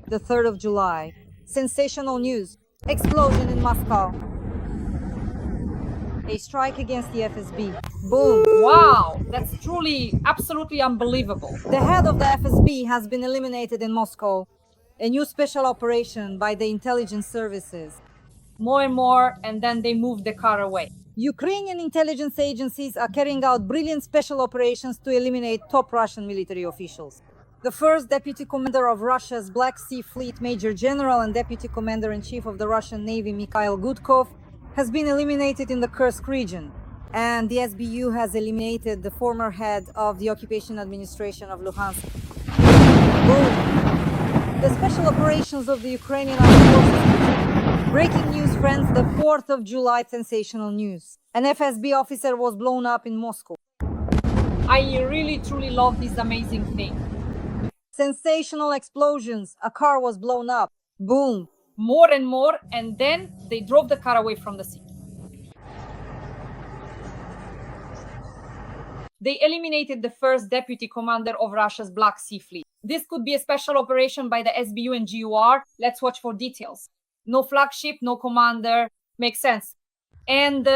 the 3rd of July. Sensational news. Explosion in Moscow. A strike against the FSB. Boom. Wow, that's truly absolutely unbelievable. The head of the FSB has been eliminated in Moscow. A new special operation by the intelligence services. More and more, and then they move the car away. Ukrainian intelligence agencies are carrying out brilliant special operations to eliminate top Russian military officials. The first Deputy Commander of Russia's Black Sea Fleet, Major General and Deputy Commander-in-Chief of the Russian Navy, Mikhail Gudkov, has been eliminated in the Kursk region. And the SBU has eliminated the former head of the occupation administration of Luhansk. Boom! The special operations of the Ukrainian armed forces continue. Breaking news, friends, the 4th of July sensational news. An FSB officer was blown up in Moscow. I really truly love this amazing thing. Sensational explosions. A car was blown up. Boom. More and more, and then they drove the car away from the scene. They eliminated the first deputy commander of Russia's Black Sea Fleet. This could be a special operation by the SBU and GUR. Let's watch for details. No flagship, no commander. Makes sense. And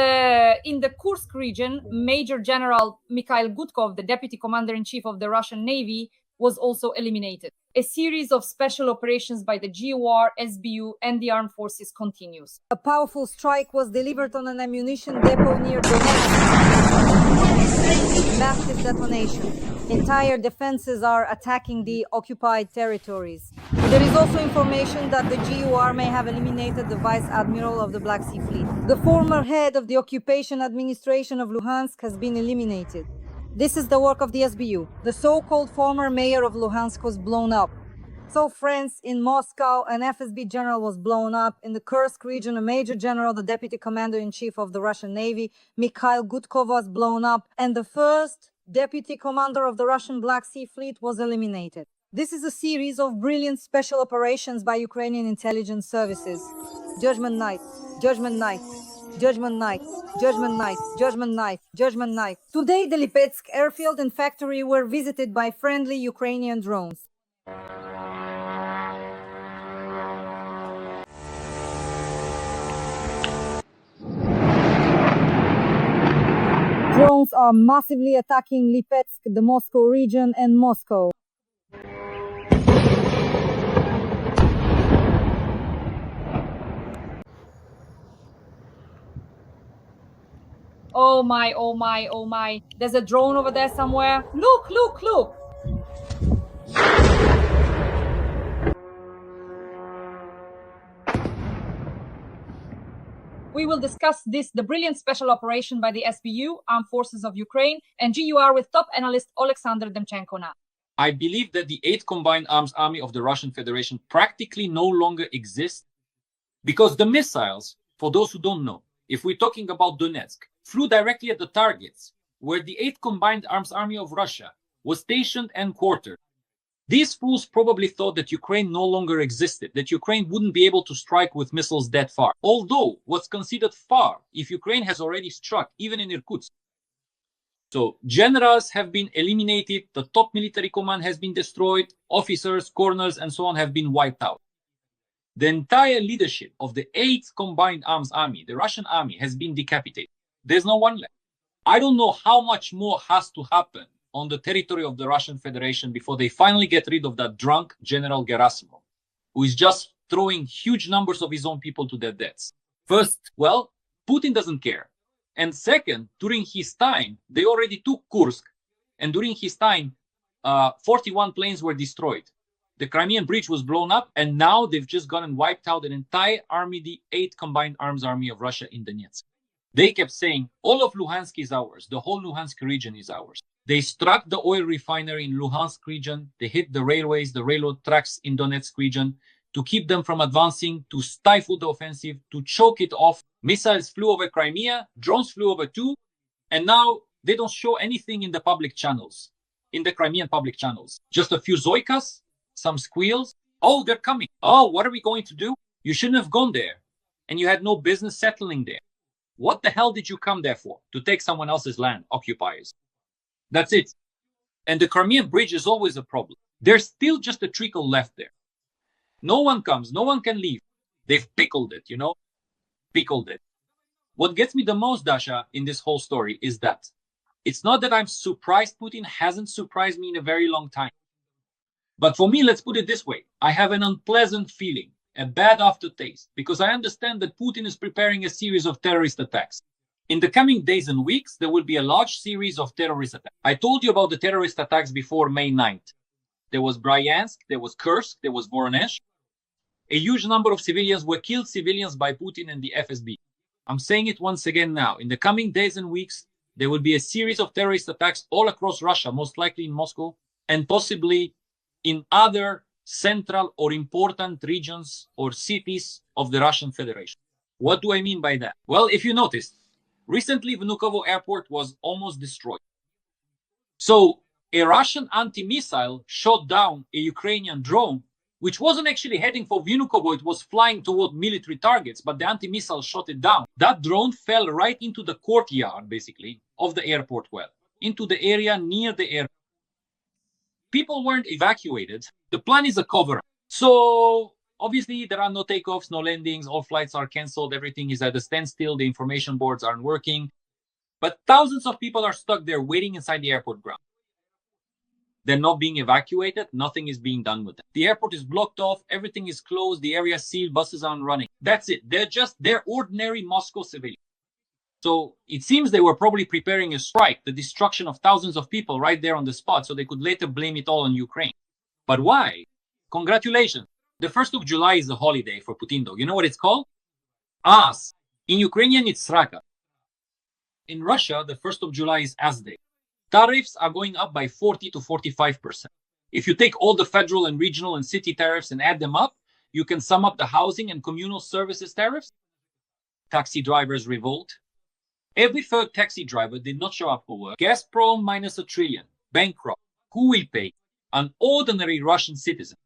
in the Kursk region, Major General Mikhail Gudkov, the deputy commander-in-chief of the Russian Navy, was also eliminated. A series of special operations by the GUR, SBU, and the armed forces continues. A powerful strike was delivered on an ammunition depot near Donetsk. Massive detonation. Entire defenses are attacking the occupied territories. There is also information that the GUR may have eliminated the Vice Admiral of the Black Sea Fleet. The former head of the occupation administration of Luhansk has been eliminated. This is the work of the SBU. The so-called former mayor of Luhansk was blown up. So, friends, in Moscow, an FSB general was blown up. In the Kursk region, a major general, the deputy commander-in-chief of the Russian Navy, Mikhail Gudkov, was blown up. And the first deputy commander of the Russian Black Sea Fleet was eliminated. This is a series of brilliant special operations by Ukrainian intelligence services. Judgment Night, Judgment Night, Judgment Night, Judgment Night, Judgment Night, Judgment Night. Today, the Lipetsk airfield and factory were visited by friendly Ukrainian drones. Drones are massively attacking Lipetsk, the Moscow region, and Moscow. Oh my, oh my, oh my. There's a drone over there somewhere. Look, look, look. We will discuss the brilliant special operation by the SBU, Armed Forces of Ukraine, and GUR with top analyst Oleksandr Demchenko now. I believe that the 8th Combined Arms Army of the Russian Federation practically no longer exists because the missiles, for those who don't know, if we're talking about Donetsk, flew directly at the targets where the 8th Combined Arms Army of Russia was stationed and quartered. These fools probably thought that Ukraine no longer existed, that Ukraine wouldn't be able to strike with missiles that far. Although what's considered far if Ukraine has already struck, even in Irkutsk. So generals have been eliminated, the top military command has been destroyed, officers, colonels, and so on have been wiped out. The entire leadership of the 8th Combined Arms Army, the Russian army, has been decapitated. There's no one left. I don't know how much more has to happen on the territory of the Russian Federation before they finally get rid of that drunk General Gerasimov, who is just throwing huge numbers of his own people to their deaths. First, well, Putin doesn't care. And second, during his time, they already took Kursk. And during his time, 41 planes were destroyed. The Crimean Bridge was blown up. And now they've just gone and wiped out an entire army, the 8th Combined Arms Army of Russia in Donetsk. They kept saying, all of Luhansk is ours. The whole Luhansk region is ours. They struck the oil refinery in Luhansk region. They hit the railways, the railroad tracks in Donetsk region to keep them from advancing, to stifle the offensive, to choke it off. Missiles flew over Crimea, drones flew over too, and now they don't show anything in the public channels, in the Crimean public channels. Just a few zoikas, some squeals. Oh, they're coming. Oh, what are we going to do? You shouldn't have gone there, and you had no business settling there. What the hell did you come there for? To take someone else's land, occupiers. That's it. And the Crimean Bridge is always a problem. There's still just a trickle left there. No one comes, no one can leave. They've pickled it, pickled it. What gets me the most, Dasha, in this whole story is that it's not that I'm surprised Putin hasn't surprised me in a very long time. But for me, let's put it this way. I have an unpleasant feeling, a bad aftertaste, because I understand that Putin is preparing a series of terrorist attacks. In the coming days and weeks, there will be a large series of terrorist attacks. I told you about the terrorist attacks before May 9th. There was Bryansk, there was Kursk, there was Voronezh. A huge number of civilians were killed, civilians by Putin and the FSB. I'm saying it once again now. In the coming days and weeks, there will be a series of terrorist attacks all across Russia, most likely in Moscow, and possibly in other central or important regions or cities of the Russian Federation. What do I mean by that? Well, if you noticed, recently Vnukovo airport was almost destroyed. So a Russian anti-missile shot down a Ukrainian drone, which wasn't actually heading for Vnukovo, it was flying toward military targets, but the anti-missile shot it down. That drone fell right into the courtyard, basically, of the airport into the area near the airport. People weren't evacuated. The plan is a cover-up. So obviously there are no takeoffs, no landings, all flights are canceled, everything is at a standstill, the information boards aren't working. But thousands of people are stuck there waiting inside the airport ground. They're not being evacuated, nothing is being done with them. The airport is blocked off, everything is closed, the area is sealed, buses aren't running. That's it. They're ordinary Moscow civilians. So it seems they were probably preparing a strike, the destruction of thousands of people right there on the spot, so they could later blame it all on Ukraine. But why? Congratulations. The 1st of July is a holiday for Putin, though. You know what it's called? As. In Ukrainian, it's Sraka. In Russia, the 1st of July is As Day. Tariffs are going up by 40 to 45%. If you take all the federal and regional and city tariffs and add them up, you can sum up the housing and communal services tariffs. Taxi drivers revolt. Every third taxi driver did not show up for work. Gazprom minus $1 trillion. Bankrupt. Who will pay? An ordinary Russian citizen.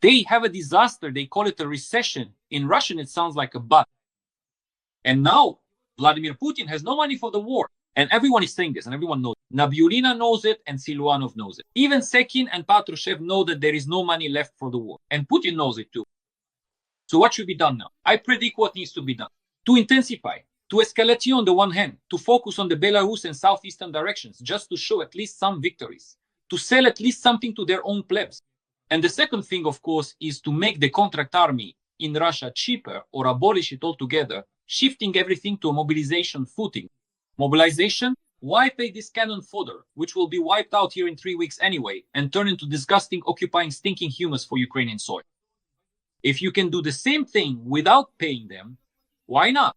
They have a disaster. They call it a recession. In Russian, it sounds like a but. And now, Vladimir Putin has no money for the war. And everyone is saying this, and everyone knows it. Nabiulina knows it, and Siluanov knows it. Even Sekin and Patrushev know that there is no money left for the war. And Putin knows it too. So what should be done now? I predict what needs to be done. To intensify, to escalate on the one hand, to focus on the Belarus and southeastern directions, just to show at least some victories, to sell at least something to their own plebs. And the second thing, of course, is to make the contract army in Russia cheaper or abolish it altogether, shifting everything to a mobilization footing. Mobilization? Why pay this cannon fodder, which will be wiped out here in 3 weeks anyway, and turn into disgusting, occupying, stinking humus for Ukrainian soil? If you can do the same thing without paying them, why not?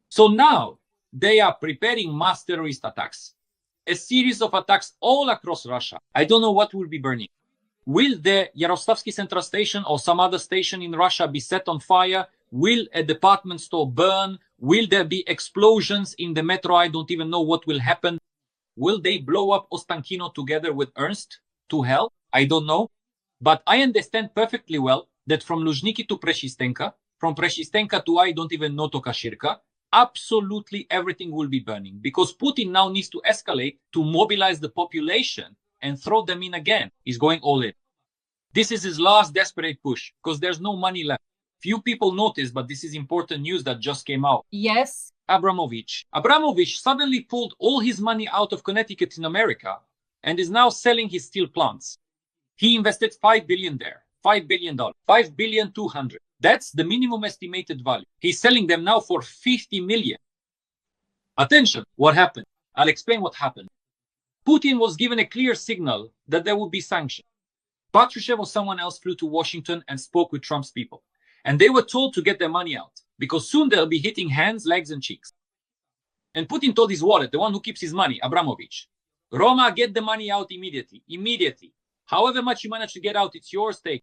So now they are preparing mass terrorist attacks. A series of attacks all across Russia. I don't know what will be burning. Will the Yaroslavsky Central Station or some other station in Russia be set on fire? Will a department store burn? Will there be explosions in the metro? I don't even know what will happen. Will they blow up Ostankino together with Ernst to hell? I don't know. But I understand perfectly well that from Luzhniki to Preshistenka, from Preshistenka to I don't even know to Kashirka, absolutely everything will be burning, because Putin now needs to escalate to mobilize the population and throw them in again. He's going all in. This is his last desperate push, because there's no money left. Few people notice, but this is important news that just came out. Yes. Abramovich suddenly pulled all his money out of Connecticut in America and is now selling his steel plants. He invested $5 billion there. $5 billion. $5 billion 200. That's the minimum estimated value. He's selling them now for $50 million. Attention, what happened? I'll explain what happened. Putin was given a clear signal that there would be sanctions. Patrushev or someone else flew to Washington and spoke with Trump's people. And they were told to get their money out, because soon they'll be hitting hands, legs, and cheeks. And Putin told his wallet, the one who keeps his money, Abramovich, Roma, get the money out immediately. Immediately. However much you manage to get out, it's yours, take.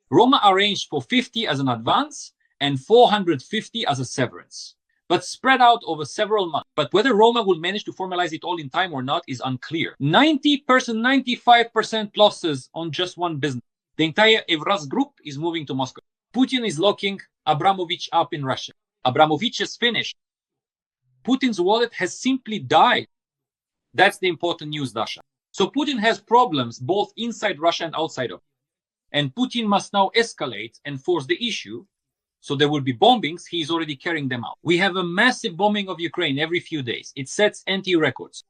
Roma arranged for 50 as an advance and 450 as a severance, but spread out over several months. But whether Roma will manage to formalize it all in time or not is unclear. 90%, 95% losses on just one business. The entire Evraz group is moving to Moscow. Putin is locking Abramovich up in Russia. Abramovich is finished. Putin's wallet has simply died. That's the important news, Dasha. So Putin has problems both inside Russia and outside of it. And Putin must now escalate and force the issue. So there will be bombings. He is already carrying them out. We have a massive bombing of Ukraine every few days. It sets anti-records.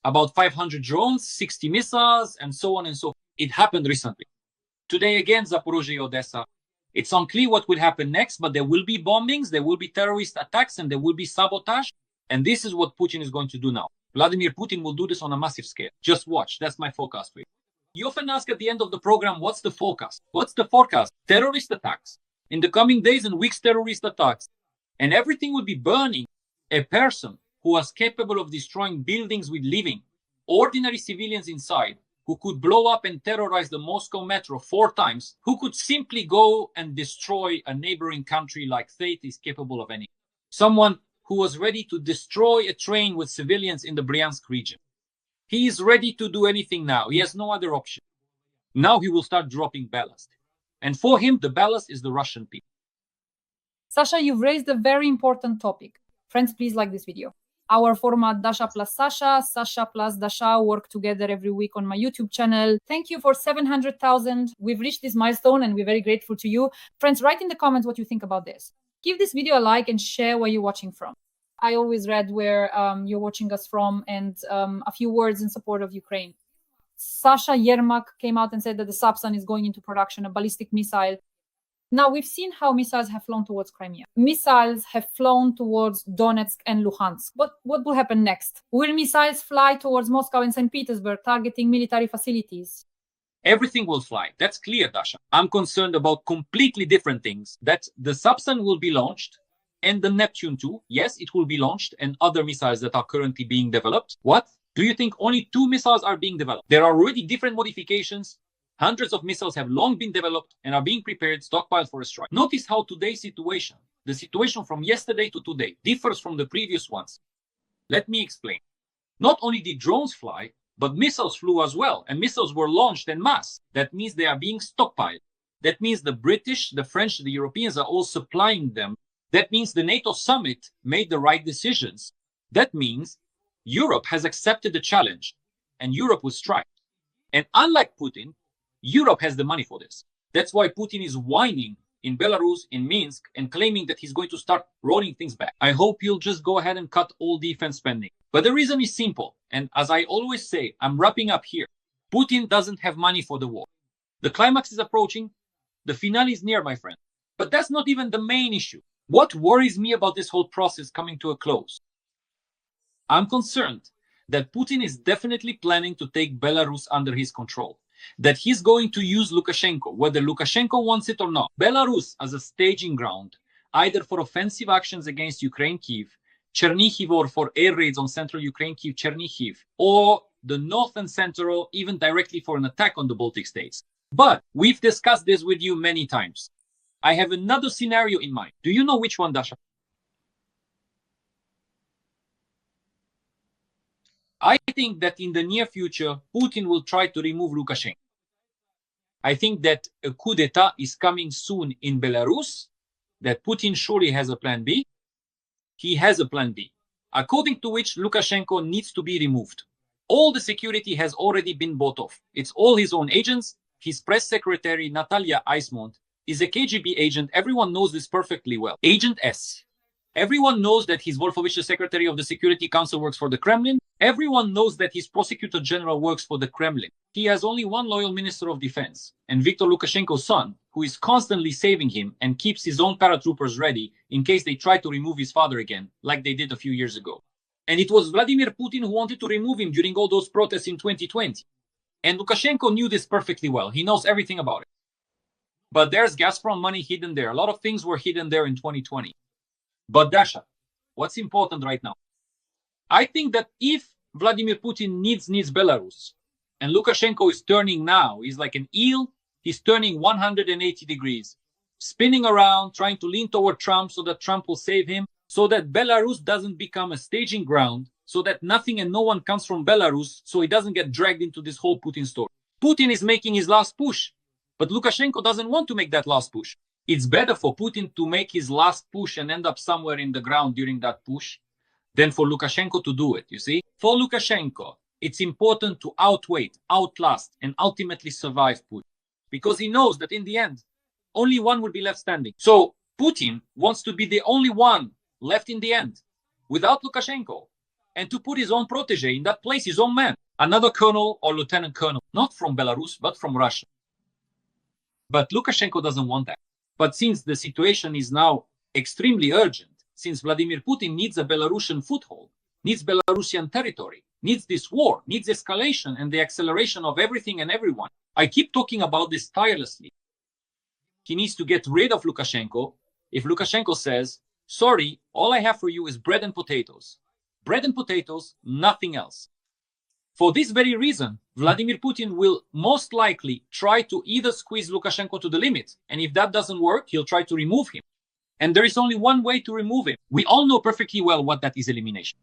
About 500 drones, 60 missiles, and so on and so forth. It happened recently. Today again, Zaporozhye, Odessa. It's unclear what will happen next, but there will be bombings, there will be terrorist attacks, and there will be sabotage. And this is what Putin is going to do now. Vladimir Putin will do this on a massive scale. Just watch. That's my forecast for you. You often ask at the end of the program, what's the forecast? What's the forecast? Terrorist attacks. In the coming days and weeks, terrorist attacks. And everything will be burning. A person who was capable of destroying buildings with living, ordinary civilians inside, who could blow up and terrorize the Moscow metro 4 times, who could simply go and destroy a neighboring country like Fate is capable of anything. Someone who was ready to destroy a train with civilians in the Bryansk region. He is ready to do anything now. He has no other option. Now he will start dropping ballast. And for him, the ballast is the Russian people. Sasha, you've raised a very important topic. Friends, please like this video. Our format Dasha plus Sasha, Sasha plus Dasha work together every week on my YouTube channel. Thank you for 700,000. We've reached this milestone and we're very grateful to you. Friends, write in the comments what you think about this. Give this video a like and share where you're watching from. I always read where you're watching us from and a few words in support of Ukraine. Sasha Yermak came out and said that the Sapsan is going into production, a ballistic missile. Now, we've seen how missiles have flown towards Crimea. Missiles have flown towards Donetsk and Luhansk. What will happen next? Will missiles fly towards Moscow and St. Petersburg, targeting military facilities? Everything will fly. That's clear, Dasha. I'm concerned about completely different things. That the Sapsan will be launched and the Neptune 2, yes, it will be launched, and other missiles that are currently being developed. What? Do you think only 2 missiles are being developed? There are already different modifications. Hundreds of missiles have long been developed and are being prepared, stockpiled for a strike. Notice how today's situation, the situation from yesterday to today, differs from the previous ones. Let me explain. Not only did drones fly, but missiles flew as well, and missiles were launched en masse. That means they are being stockpiled. That means the British, the French, the Europeans are all supplying them. That means the NATO summit made the right decisions. That means Europe has accepted the challenge, and Europe will strike. And unlike Putin, Europe has the money for this. That's why Putin is whining in Belarus, in Minsk, and claiming that he's going to start rolling things back. I hope you'll just go ahead and cut all defense spending. But the reason is simple. And as I always say, I'm wrapping up here. Putin doesn't have money for the war. The climax is approaching. The finale is near, my friend. But that's not even the main issue. What worries me about this whole process coming to a close? I'm concerned that Putin is definitely planning to take Belarus under his control. That he's going to use Lukashenko, whether Lukashenko wants it or not. Belarus as a staging ground, either for offensive actions against Ukraine, Kyiv, Chernihiv, or for air raids on central Ukraine, Kyiv, Chernihiv, or the north and central, even directly for an attack on the Baltic states. But we've discussed this with you many times. I have another scenario in mind. Do you know which one, Dasha? I think that in the near future, Putin will try to remove Lukashenko. I think that a coup d'etat is coming soon in Belarus, that Putin surely has a plan B. He has a plan B, according to which Lukashenko needs to be removed. All the security has already been bought off. It's all his own agents. His press secretary, Natalia Eismont, is a KGB agent. Everyone knows this perfectly well. Agent S. Everyone knows that his Wolfowitz, the secretary of the Security Council, works for the Kremlin. Everyone knows that his prosecutor general works for the Kremlin. He has only one loyal minister of defense, and Viktor Lukashenko's son, who is constantly saving him and keeps his own paratroopers ready in case they try to remove his father again, like they did a few years ago. And it was Vladimir Putin who wanted to remove him during all those protests in 2020. And Lukashenko knew this perfectly well. He knows everything about it. But there's Gazprom money hidden there. A lot of things were hidden there in 2020. But Dasha, what's important right now? I think that if Vladimir Putin needs Belarus, and Lukashenko is turning now, he's like an eel, he's turning 180 degrees, spinning around, trying to lean toward Trump so that Trump will save him, so that Belarus doesn't become a staging ground, so that nothing and no one comes from Belarus, so he doesn't get dragged into this whole Putin story. Putin is making his last push, but Lukashenko doesn't want to make that last push. It's better for Putin to make his last push and end up somewhere in the ground during that push than for Lukashenko to do it, you see? For Lukashenko, it's important to outwait, outlast, and ultimately survive Putin. because he knows that in the end, only one will be left standing. So Putin wants to be the only one left in the end without Lukashenko, and to put his own protege in that place, his own man, another colonel or lieutenant colonel, not from Belarus, but from Russia. But Lukashenko doesn't want that. But since the situation is now extremely urgent, since Vladimir Putin needs a Belarusian foothold, needs Belarusian territory, needs this war, needs escalation and the acceleration of everything and everyone. I keep talking about this tirelessly. He needs to get rid of Lukashenko. If Lukashenko says, sorry, all I have for you is bread and potatoes. Bread and potatoes, nothing else. For this very reason, Vladimir Putin will most likely try to either squeeze Lukashenko to the limit, and if that doesn't work, he'll try to remove him. And there is only one way to remove him. We all know perfectly well what that is: elimination.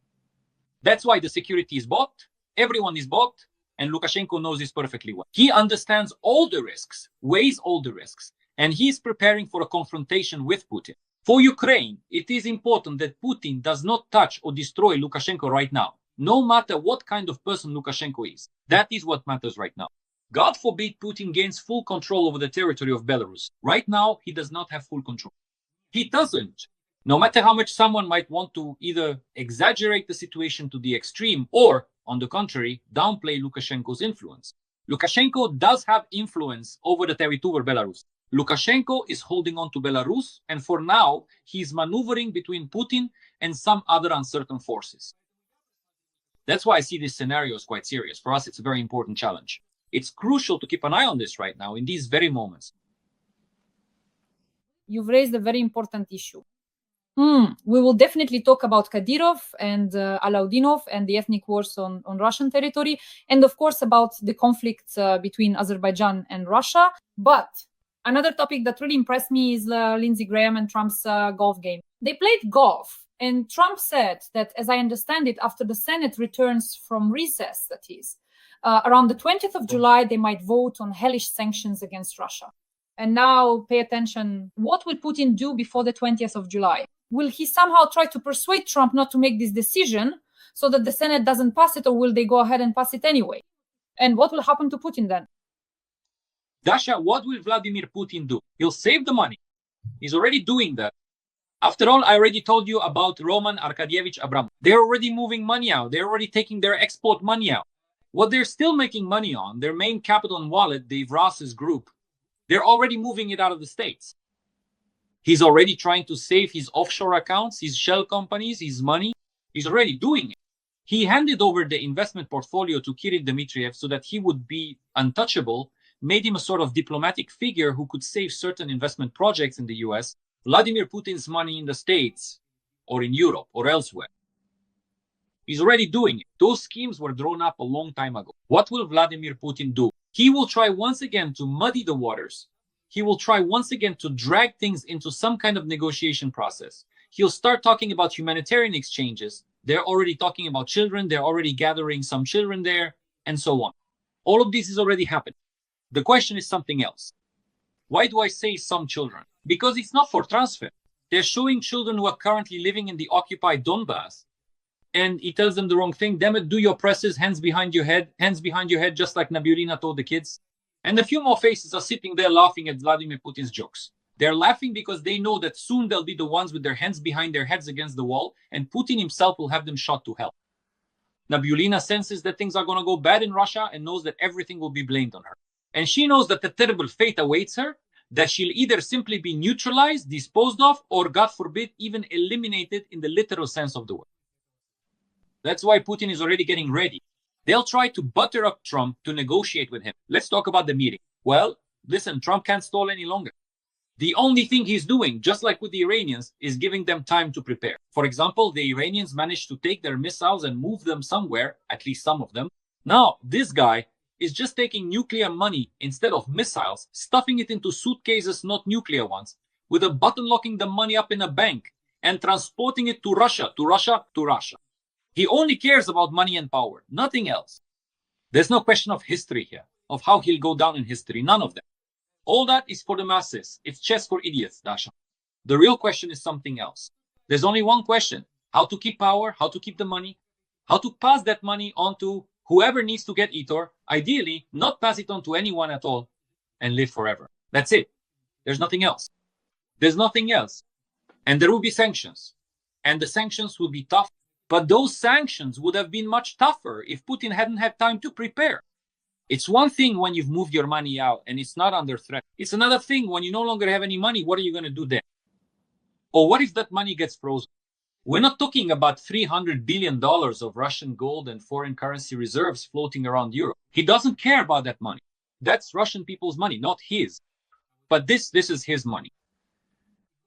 That's why the security is bought, everyone is bought, and Lukashenko knows this perfectly well. He understands all the risks, weighs all the risks, and he is preparing for a confrontation with Putin. For Ukraine, it is important that Putin does not touch or destroy Lukashenko right now, no matter what kind of person Lukashenko is. That is what matters right now. God forbid Putin gains full control over the territory of Belarus. Right now, he does not have full control. He doesn't. No matter how much someone might want to either exaggerate the situation to the extreme or, on the contrary, downplay Lukashenko's influence. Lukashenko does have influence over the territory of Belarus. Lukashenko is holding on to Belarus, and for now, he's maneuvering between Putin and some other uncertain forces. That's why I see this scenario as quite serious. For us, it's a very important challenge. It's crucial to keep an eye on this right now, in these very moments. You've raised a very important issue. We will definitely talk about Kadyrov and Alaudinov and the ethnic wars on Russian territory, and of course about the conflict between Azerbaijan and Russia. But another topic that really impressed me is Lindsey Graham and Trump's golf game. They played golf, and Trump said that, as I understand it, after the Senate returns from recess, that is, around the 20th of July, they might vote on hellish sanctions against Russia. And now, pay attention, what will Putin do before the 20th of July? Will he somehow try to persuade Trump not to make this decision so that the Senate doesn't pass it, or will they go ahead and pass it anyway? And what will happen to Putin then? Dasha, what will Vladimir Putin do? He'll save the money. He's already doing that. After all, I already told you about Roman Arkadyevich Abramov. They're already moving money out. They're already taking their export money out. What they're still making money on, their main capital and wallet, Dave Ross's group, they're already moving it out of the States. He's already trying to save his offshore accounts, his shell companies, his money. He's already doing it. He handed over the investment portfolio to Kirill Dmitriev so that he would be untouchable, made him a sort of diplomatic figure who could save certain investment projects in the US. Vladimir Putin's money in the States or in Europe or elsewhere. He's already doing it. Those schemes were drawn up a long time ago. What will Vladimir Putin do? He will try once again to muddy the waters. He will try once again to drag things into some kind of negotiation process. He'll start talking about humanitarian exchanges. They're already talking about children. They're already gathering some children there, and so on. All of this is already happening. The question is something else. Why do I say some children? Because it's not for transfer. They're showing children who are currently living in the occupied Donbass, and he tells them the wrong thing. Damn it, do your presses, hands behind your head, just like Nabiulina told the kids. And a few more faces are sitting there laughing at Vladimir Putin's jokes. They're laughing because they know that soon they'll be the ones with their hands behind their heads against the wall, and Putin himself will have them shot to hell. Nabiulina senses that things are going to go bad in Russia and knows that everything will be blamed on her. And she knows that the terrible fate awaits her, that she'll either simply be neutralized, disposed of, or, God forbid, even eliminated in the literal sense of the word. That's why Putin is already getting ready. They'll try to butter up Trump to negotiate with him. Let's talk about the meeting. Well, listen, Trump can't stall any longer. The only thing he's doing, just like with the Iranians, is giving them time to prepare. For example, the Iranians managed to take their missiles and move them somewhere, at least some of them. Now, this guy is just taking nuclear money instead of missiles, stuffing it into suitcases, not nuclear ones, with a button locking the money up in a bank and transporting it to Russia, to Russia, to Russia. He only cares about money and power, nothing else. There's no question of history here, of how he'll go down in history, none of that. All that is for the masses. It's chess for idiots, Dasha. The real question is something else. There's only one question: how to keep power, how to keep the money, how to pass that money on to whoever needs to get it, or ideally not pass it on to anyone at all, and live forever. That's it. There's nothing else. There's nothing else. And there will be sanctions. And the sanctions will be tough. But those sanctions would have been much tougher if Putin hadn't had time to prepare. It's one thing when you've moved your money out and it's not under threat. It's another thing when you no longer have any money. What are you going to do then? Or what if that money gets frozen? We're not talking about $300 billion of Russian gold and foreign currency reserves floating around Europe. He doesn't care about that money. That's Russian people's money, not his. But this is his money.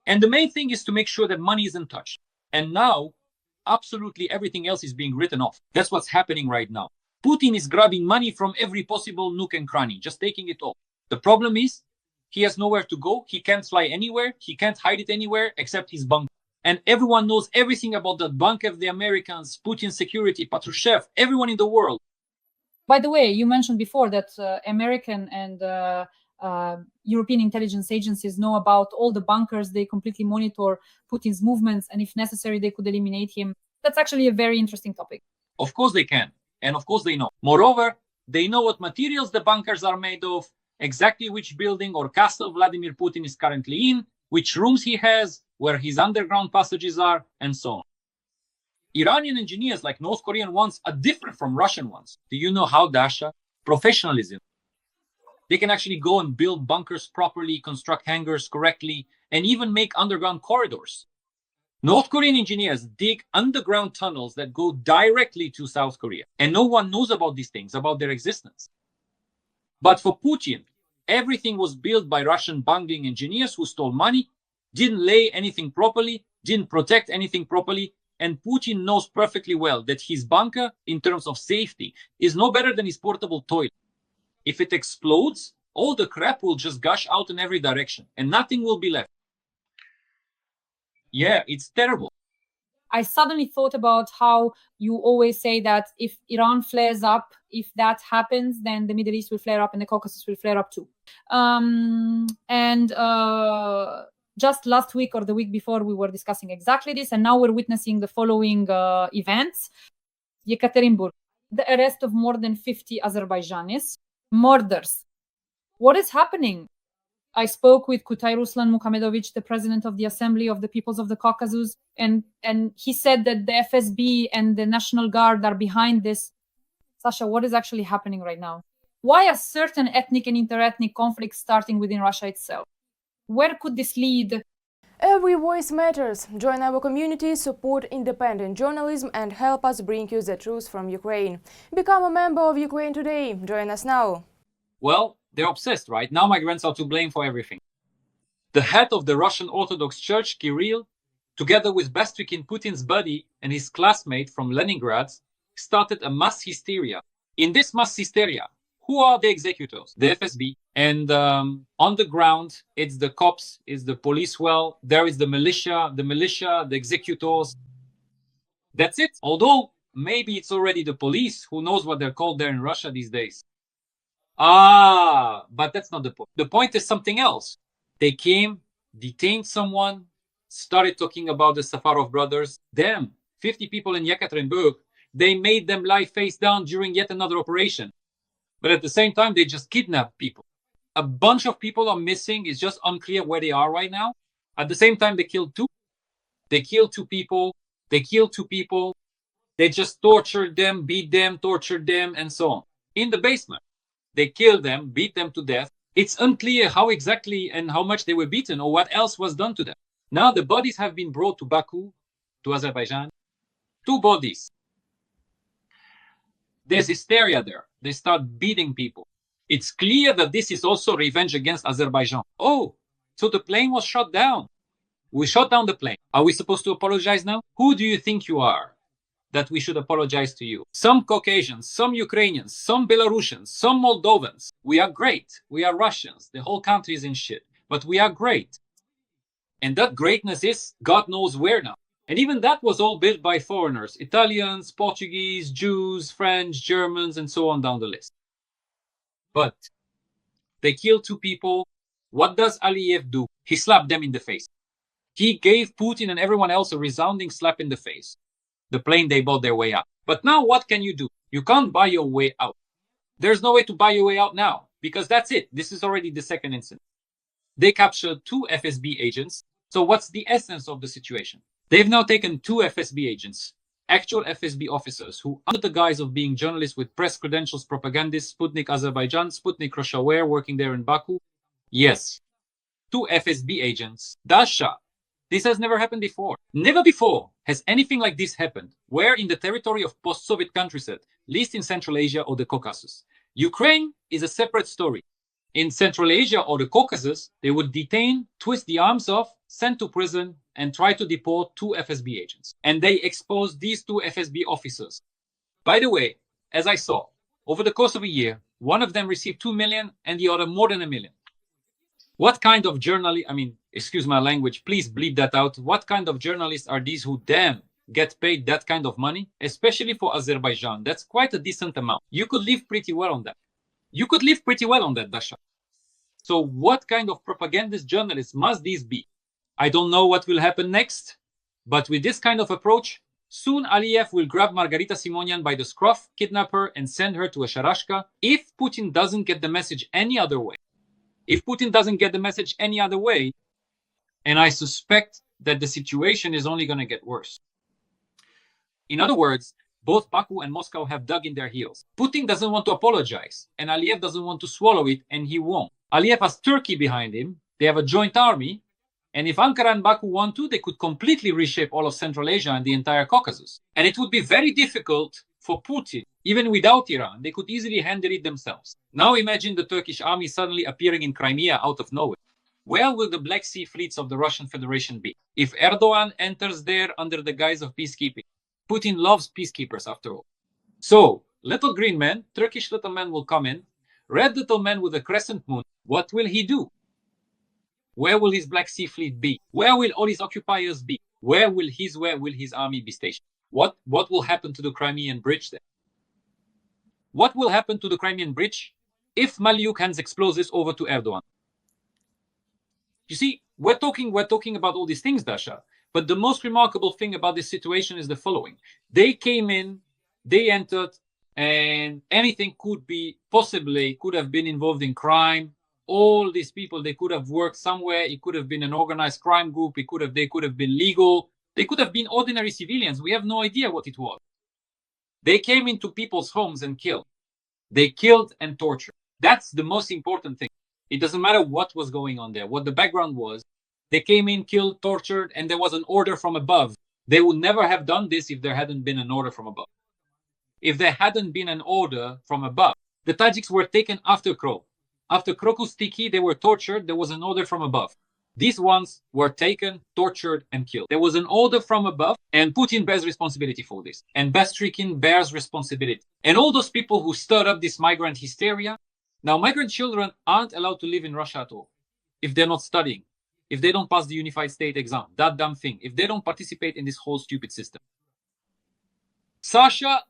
And the main thing is to make sure that money isn't touched. And now, absolutely everything else is being written off. That's what's happening right now. Putin is grabbing money from every possible nook and cranny, just taking it all. The problem is, he has nowhere to go. He can't fly anywhere. He can't hide it anywhere except his bunker. And everyone knows everything about that bunker of the Americans, Putin security, Patrushev, everyone in the world. By the way, you mentioned before that American and European intelligence agencies know about all the bunkers. They completely monitor Putin's movements, and if necessary, they could eliminate him. That's actually a very interesting topic. Of course they can. And of course they know. Moreover, they know what materials the bunkers are made of, exactly which building or castle Vladimir Putin is currently in, which rooms he has, where his underground passages are, and so on. Iranian engineers, like North Korean ones, are different from Russian ones. Do you know how, Dasha? Professionalism. They can actually go and build bunkers properly, construct hangars correctly, and even make underground corridors. North Korean engineers dig underground tunnels that go directly to South Korea. And no one knows about these things, about their existence. But for Putin, everything was built by Russian bungling engineers who stole money, didn't lay anything properly, didn't protect anything properly. And Putin knows perfectly well that his bunker, in terms of safety, is no better than his portable toilet. If it explodes, all the crap will just gush out in every direction and nothing will be left. Yeah, it's terrible. I suddenly thought about how you always say that if Iran flares up, if that happens, then the Middle East will flare up and the Caucasus will flare up too. Just last week or the week before, we were discussing exactly this, and now we're witnessing the following events. Yekaterinburg, the arrest of more than 50 Azerbaijanis, murders. What is happening? I spoke with Kutai Ruslan Mukhamadovic, the president of the Assembly of the Peoples of the Caucasus, and he said that the FSB and the National Guard are behind this. Sasha, what is actually happening right now? Why are certain ethnic and interethnic conflicts starting within Russia itself? Where could this lead? Every voice matters. Join our community, support independent journalism and help us bring you the truth from Ukraine. Become a member of Ukraine Today. Join us now. Well, they're obsessed, right? Now migrants are to blame for everything. The head of the Russian Orthodox Church, Kirill, together with Bestrykin, Putin's buddy, and his classmate from Leningrad, started a mass hysteria. In this mass hysteria, who are the executors? The FSB. And on the ground, it's the cops, it's the police. Well, there is the militia, the executors. That's it. Although maybe it's already the police. Who knows what they're called there in Russia these days? But that's not the point. The point is something else. They came, detained someone, started talking about the Safarov brothers. Them, 50 people in Yekaterinburg, they made them lie face down during yet another operation. But at the same time, they just kidnapped people. A bunch of people are missing. It's just unclear where they are right now. At the same time, they killed two. They killed two people. They killed two people. They just tortured them, beat them, tortured them, and so on. In the basement. They killed them, beat them to death. It's unclear how exactly and how much they were beaten or what else was done to them. Now the bodies have been brought to Baku, to Azerbaijan. 2 bodies. There's hysteria there. They start beating people. It's clear that this is also revenge against Azerbaijan. Oh, so the plane was shot down. We shot down the plane. Are we supposed to apologize now? Who do you think you are that we should apologize to you? Some Caucasians, some Ukrainians, some Belarusians, some Moldovans. We are great. We are Russians. The whole country is in shit. But we are great. And that greatness is God knows where now. And even that was all built by foreigners. Italians, Portuguese, Jews, French, Germans, and so on down the list. But they killed 2 people. What does Aliyev do? He slapped them in the face. He gave Putin and everyone else a resounding slap in the face. The plane, they bought their way out. But now what can you do? You can't buy your way out. There's no way to buy your way out now. because that's it. This is already the second incident. They captured 2 FSB agents. So what's the essence of the situation? They've now taken 2 FSB agents, actual FSB officers who, under the guise of being journalists with press credentials, propagandists, Sputnik Azerbaijan, Sputnik Russia, were working there in Baku. Yes, 2 FSB agents. Dasha, this has never happened before. Never before has anything like this happened, where in the territory of post-Soviet countries, at least in Central Asia or the Caucasus. Ukraine is a separate story. In Central Asia or the Caucasus, they would detain, twist the arms off, send to prison, and try to deport 2 FSB agents. And they exposed these 2 FSB officers. By the way, as I saw, over the course of a year, one of them received 2 million and the other more than 1 million. What kind of journalist, excuse my language, please bleep that out. What kind of journalists are these who get paid that kind of money? Especially for Azerbaijan. That's quite a decent amount. You could live pretty well on that. Dasha. So what kind of propagandist journalists must these be? I don't know what will happen next, but with this kind of approach, soon Aliyev will grab Margarita Simonian by the scruff, kidnap her, and send her to a sharashka if Putin doesn't get the message any other way. And I suspect that the situation is only going to get worse. In other words, both Baku and Moscow have dug in their heels. Putin doesn't want to apologize, and Aliyev doesn't want to swallow it, and he won't. Aliyev has Turkey behind him. They have a joint army. And if Ankara and Baku want to, they could completely reshape all of Central Asia and the entire Caucasus. And it would be very difficult for Putin, even without Iran. They could easily handle it themselves. Now imagine the Turkish army suddenly appearing in Crimea out of nowhere. Where will the Black Sea fleets of the Russian Federation be if Erdogan enters there under the guise of peacekeeping? Putin loves peacekeepers after all. So, little green man, Turkish little man will come in. Red little man with a crescent moon, what will he do? Where will his Black Sea fleet be? Where will all his occupiers be? Where will his army be stationed? What will happen to the Crimean bridge then? What will happen to the Crimean bridge if Malyuk hands explosives over to Erdogan? You see, we're talking about all these things, Dasha, but the most remarkable thing about this situation is the following. They came in, they entered, and anything could have been involved in crime. All these people, they could have worked somewhere. It could have been an organized crime group. They could have been legal. They could have been ordinary civilians. We have no idea what it was. They came into people's homes and killed. They killed and tortured. That's the most important thing. It doesn't matter what was going on there, what the background was. They came in, killed, tortured, and there was an order from above. They would never have done this if there hadn't been an order from above. If there hadn't been an order from above, the Tajiks were taken after Kro. After Krokus Tiki, they were tortured. There was an order from above. These ones were taken, tortured, and killed. There was an order from above, and Putin bears responsibility for this. And Bastrikin bears responsibility. And all those people who stirred up this migrant hysteria. Now, migrant children aren't allowed to live in Russia at all if they're not studying, if they don't pass the unified state exam, that damn thing, if they don't participate in this whole stupid system. Sasha,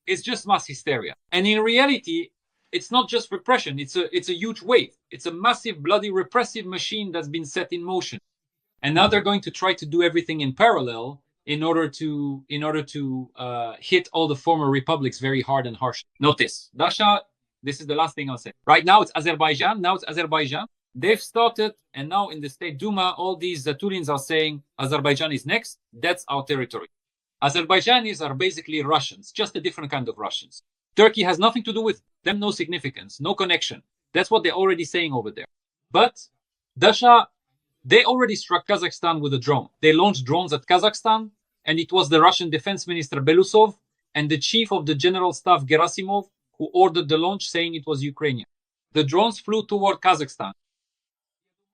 it's just mass hysteria. And in reality, it's not just repression. It's a huge wave. It's a massive, bloody, repressive machine that's been set in motion. And now they're going to try to do everything in parallel in order to hit all the former republics very hard and harsh. Notice, Dasha, this is the last thing I'll say. Right now it's Azerbaijan. They've started, and now in the State Duma, all these Zatulins are saying Azerbaijan is next. That's our territory. Azerbaijanis are basically Russians, just a different kind of Russians. Turkey has nothing to do with them, no significance, no connection. That's what they're already saying over there. But Dasha, they already struck Kazakhstan with a drone. They launched drones at Kazakhstan, and it was the Russian Defense Minister Belousov and the Chief of the General Staff Gerasimov who ordered the launch, saying it was Ukrainian. The drones flew toward Kazakhstan.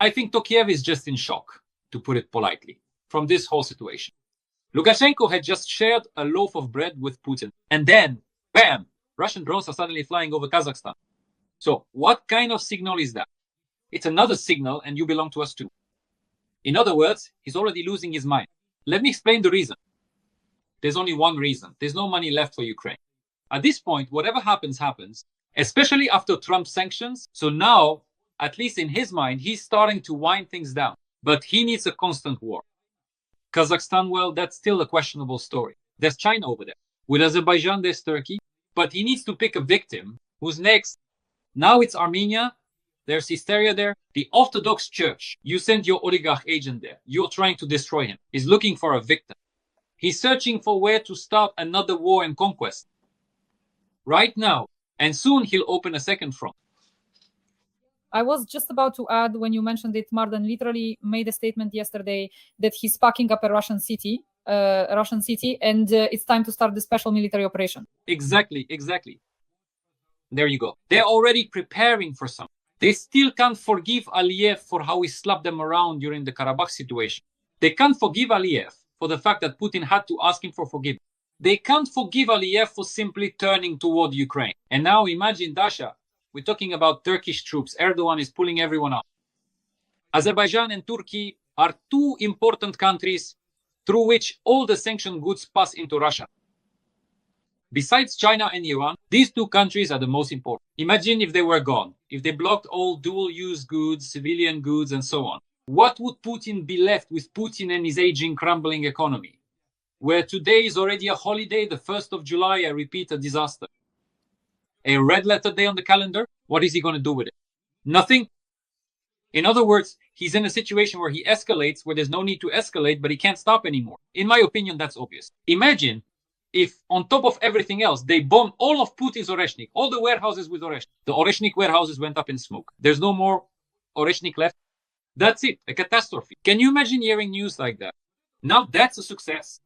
I think Tokayev is just in shock, to put it politely, from this whole situation. Lukashenko had just shared a loaf of bread with Putin. And then, bam, Russian drones are suddenly flying over Kazakhstan. So what kind of signal is that? It's another signal, and you belong to us too. In other words, he's already losing his mind. Let me explain the reason. There's only one reason. There's no money left for Ukraine. At this point, whatever happens, happens, especially after Trump's sanctions. So now, at least in his mind, he's starting to wind things down. But he needs a constant war. Kazakhstan, well, that's still a questionable story. There's China over there. With Azerbaijan, there's Turkey. But he needs to pick a victim who's next Now it's Armenia. There's hysteria there. The Orthodox Church, you send your oligarch agent there. You're trying to destroy him. He's looking for a victim. He's searching for where to start another war and conquest. Right now. And soon he'll open a second front. I was just about to add, when you mentioned it, Mardan literally made a statement yesterday that he's packing up a Russian city, and it's time to start the special military operation. Exactly. There you go. They're already preparing for something. They still can't forgive Aliyev for how he slapped them around during the Karabakh situation. They can't forgive Aliyev for the fact that Putin had to ask him for forgiveness. They can't forgive Aliyev for simply turning toward Ukraine. And now imagine, Dasha, we're talking about Turkish troops. Erdogan is pulling everyone up. Azerbaijan and Turkey are two important countries through which all the sanctioned goods pass into Russia. Besides China and Iran, these two countries are the most important. Imagine if they were gone, if they blocked all dual-use goods, civilian goods, and so on. What would Putin be left with Putin and his aging, crumbling economy? Where today is already a holiday, the 1st of July, I repeat, a disaster. A red letter day on the calendar, what is he going to do with it? Nothing. In other words, he's in a situation where he escalates, where there's no need to escalate, but he can't stop anymore. In my opinion, that's obvious. Imagine if, on top of everything else, they bomb all of Putin's Oreshnik, all the warehouses with Oreshnik. The Oreshnik warehouses went up in smoke. There's no more Oreshnik left. That's it, a catastrophe. Can you imagine hearing news like that? Now that's a success.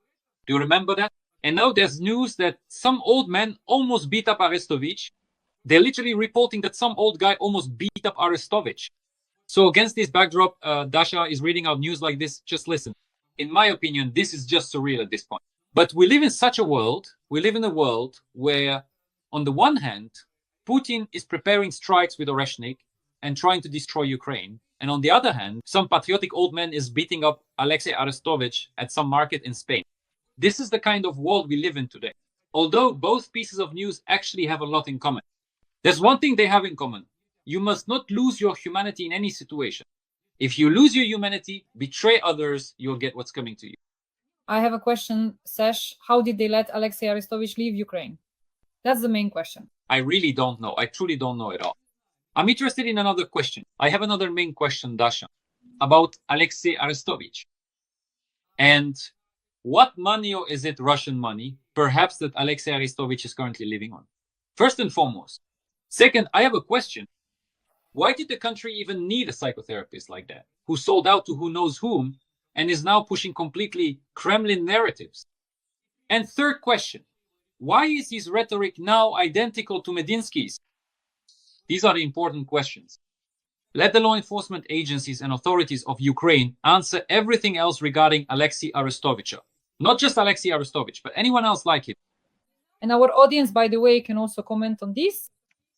Do you remember that? And now there's news that some old man almost beat up Arestovich. They're literally reporting that some old guy almost beat up Arestovich. So against this backdrop, Dasha is reading out news like this. Just listen. In my opinion, this is just surreal at this point. But we live in such a world. We live in a world where, on the one hand, Putin is preparing strikes with Oreshnik and trying to destroy Ukraine. And on the other hand, some patriotic old man is beating up Alexei Arestovich at some market in Spain. This is the kind of world we live in today. Although both pieces of news actually have a lot in common. There's one thing they have in common. You must not lose your humanity in any situation. If you lose your humanity, betray others, you'll get what's coming to you. I have a question, Sesh. How did they let Alexei Arestovich leave Ukraine? That's the main question. I really don't know. I truly don't know at all. I'm interested in another question. I have another main question, Dasha, about Alexei Arestovich. And what money, or is it Russian money, perhaps, that Alexei Arestovich is currently living on? First and foremost. Second, I have a question. Why did the country even need a psychotherapist like that, who sold out to who knows whom, and is now pushing completely Kremlin narratives? And third question, why is his rhetoric now identical to Medinsky's? These are the important questions. Let the law enforcement agencies and authorities of Ukraine answer everything else regarding Alexei Arestovich. Not just Alexei Arestovich, but anyone else like him. And our audience, by the way, can also comment on this.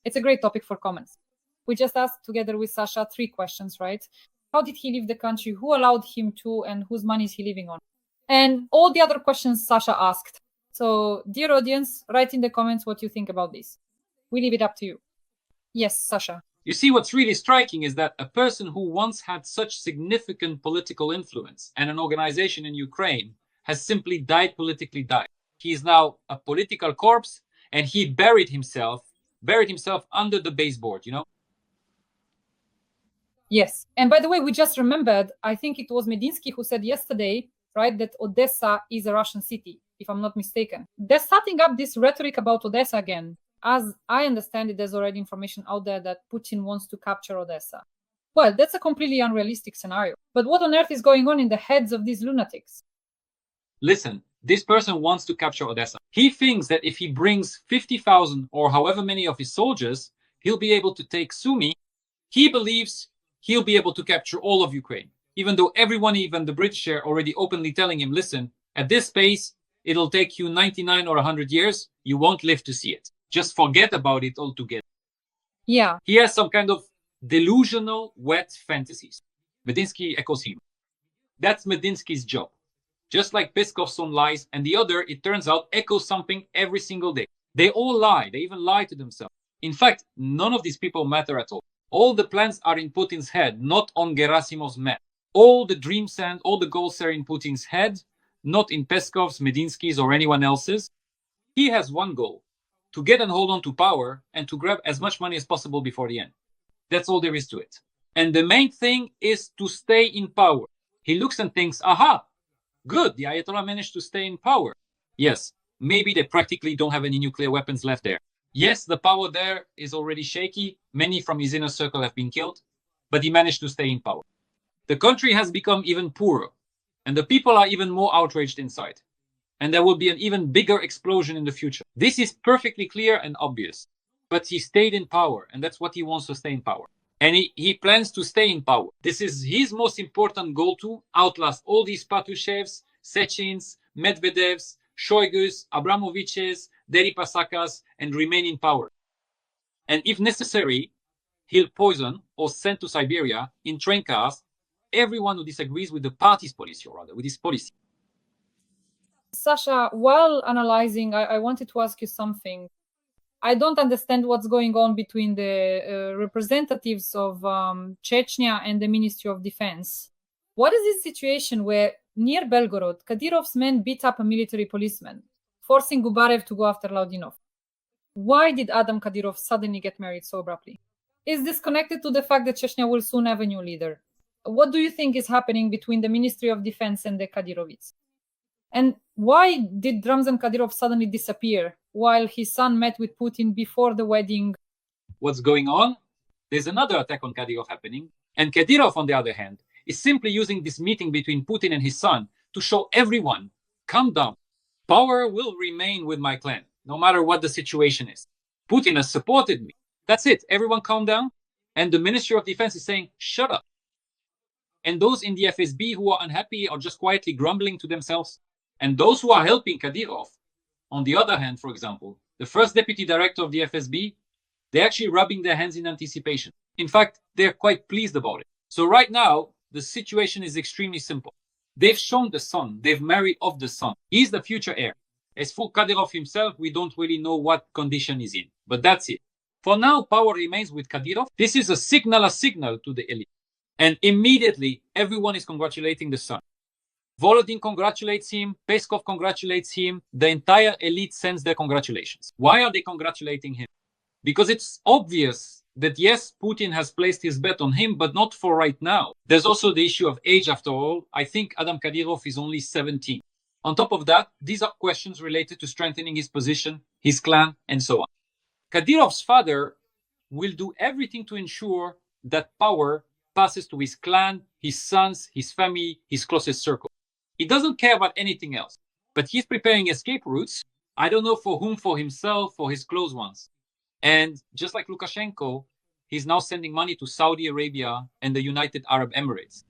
It's a great topic for comments. We just asked together with Sasha 3 questions, right? How did he leave the country? Who allowed him to? And whose money is he living on? And all the other questions Sasha asked. So, dear audience, write in the comments what you think about this. We leave it up to you. Yes, Sasha. You see, what's really striking is that a person who once had such significant political influence and an organization in Ukraine has simply politically died. He is now a political corpse, and he buried himself under the baseboard, you know? Yes. And by the way, we just remembered, I think it was Medinsky who said yesterday, right, that Odessa is a Russian city, if I'm not mistaken. They're starting up this rhetoric about Odessa again. As I understand it, there's already information out there that Putin wants to capture Odessa. Well, that's a completely unrealistic scenario. But what on earth is going on in the heads of these lunatics? Listen, this person wants to capture Odessa. He thinks that if he brings 50,000 or however many of his soldiers, he'll be able to take Sumy. He believes he'll be able to capture all of Ukraine, even though everyone, even the British, are already openly telling him, listen, at this pace, it'll take you 99 or 100 years. You won't live to see it. Just forget about it altogether. Yeah. He has some kind of delusional, wet fantasies. Medinsky echoes him. That's Medinsky's job. Just like Peskov's own lies, and the other, it turns out, echoes something every single day. They all lie. They even lie to themselves. In fact, none of these people matter at all. All the plans are in Putin's head, not on Gerasimov's map. All the dreams and all the goals are in Putin's head, not in Peskov's, Medinsky's, or anyone else's. He has one goal: to get and hold on to power and to grab as much money as possible before the end. That's all there is to it. And the main thing is to stay in power. He looks and thinks, aha, good, the Ayatollah managed to stay in power. Yes, maybe they practically don't have any nuclear weapons left there. Yes, the power there is already shaky. Many from his inner circle have been killed, but he managed to stay in power. The country has become even poorer, and the people are even more outraged inside. And there will be an even bigger explosion in the future. This is perfectly clear and obvious. But he stayed in power, and that's what he wants to stay in power. And he plans to stay in power. This is his most important goal, to outlast all these Patrushevs, Sechin's, Medvedev's, Shoigu's, Abramovich's, Deripasakas, and remain in power. And if necessary, he'll poison or send to Siberia in train cars everyone who disagrees with the party's policy, or rather with his policy. Sasha, while analyzing, I wanted to ask you something. I don't understand what's going on between the representatives of Chechnya and the Ministry of Defense. What is this situation where near Belgorod, Kadyrov's men beat up a military policeman, forcing Gubarev to go after Laudinov? Why did Adam Kadyrov suddenly get married so abruptly? Is this connected to the fact that Chechnya will soon have a new leader? What do you think is happening between the Ministry of Defense and the Kadyrovites? And why did Ramzan Kadyrov suddenly disappear while his son met with Putin before the wedding? What's going on? There's another attack on Kadyrov happening. And Kadyrov, on the other hand, is simply using this meeting between Putin and his son to show everyone, calm down. Power will remain with my clan, no matter what the situation is. Putin has supported me. That's it. Everyone calm down. And the Ministry of Defense is saying, shut up. And those in the FSB who are unhappy are just quietly grumbling to themselves. And those who are helping Kadyrov, on the other hand, for example, the first deputy director of the FSB, they're actually rubbing their hands in anticipation. In fact, they're quite pleased about it. So right now, the situation is extremely simple. They've shown the son, they've married off the son. He's the future heir. As for Kadyrov himself, we don't really know what condition he's in, but that's it. For now, power remains with Kadyrov. This is a signal to the elite. And immediately, everyone is congratulating the son. Volodin congratulates him, Peskov congratulates him, the entire elite sends their congratulations. Why are they congratulating him? Because it's obvious that yes, Putin has placed his bet on him, but not for right now. There's also the issue of age after all. I think Adam Kadyrov is only 17. On top of that, these are questions related to strengthening his position, his clan, and so on. Kadyrov's father will do everything to ensure that power passes to his clan, his sons, his family, his closest circle. He doesn't care about anything else, but he's preparing escape routes. I don't know for whom, for himself, for his close ones. And just like Lukashenko, he's now sending money to Saudi Arabia and the United Arab Emirates.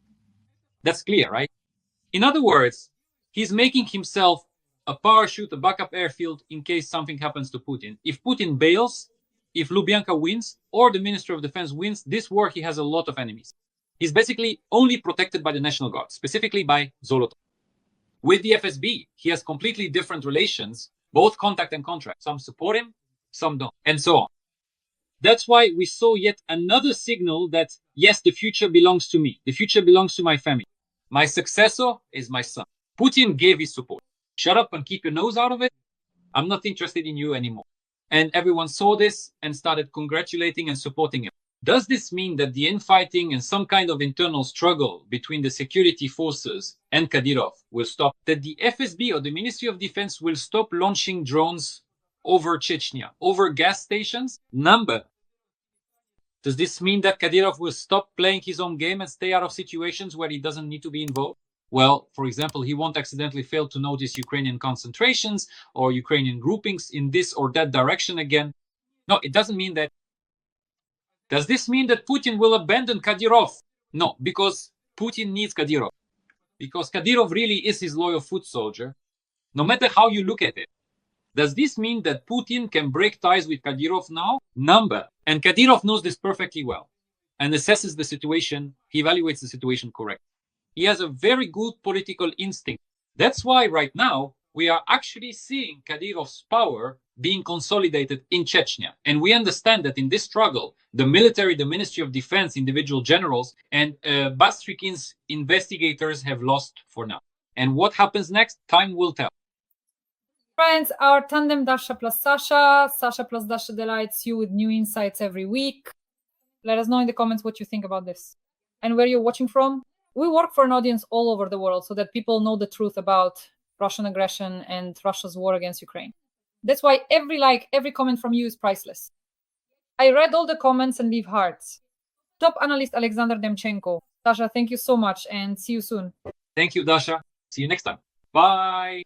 That's clear, right? In other words, he's making himself a parachute, a backup airfield in case something happens to Putin. If Putin bails, if Lubyanka wins, or the Minister of Defense wins, this war he has a lot of enemies. He's basically only protected by the National Guard, specifically by Zolotov. With the FSB, he has completely different relations, both contact and contract. Some support him, some don't, and so on. That's why we saw yet another signal that, yes, the future belongs to me. The future belongs to my family. My successor is my son. Putin gave his support. Shut up and keep your nose out of it. I'm not interested in you anymore. And everyone saw this and started congratulating and supporting him. Does this mean that the infighting and some kind of internal struggle between the security forces and Kadyrov will stop? That the FSB or the Ministry of Defense will stop launching drones over Chechnya, over gas stations? Number. Does this mean that Kadyrov will stop playing his own game and stay out of situations where he doesn't need to be involved? Well, for example, he won't accidentally fail to notice Ukrainian concentrations or Ukrainian groupings in this or that direction again. No, it doesn't mean that. Does this mean that Putin will abandon Kadyrov? No, because Putin needs Kadyrov. Because Kadyrov really is his loyal foot soldier, no matter how you look at it. Does this mean that Putin can break ties with Kadyrov now? Number. And Kadyrov knows this perfectly well and assesses the situation. He evaluates the situation correctly. He has a very good political instinct. That's why right now we are actually seeing Kadyrov's power being consolidated in Chechnya. And we understand that in this struggle, the military, the Ministry of Defense, individual generals, and Bastrikin's investigators have lost for now. And what happens next? Time will tell. Friends, our tandem Dasha plus Sasha. Sasha plus Dasha delights you with new insights every week. Let us know in the comments what you think about this and where you're watching from. We work for an audience all over the world so that people know the truth about Russian aggression and Russia's war against Ukraine. That's why every like, every comment from you is priceless. I read all the comments and leave hearts. Top analyst Oleksandr Demchenko. Dasha, thank you so much and see you soon. Thank you, Dasha. See you next time. Bye.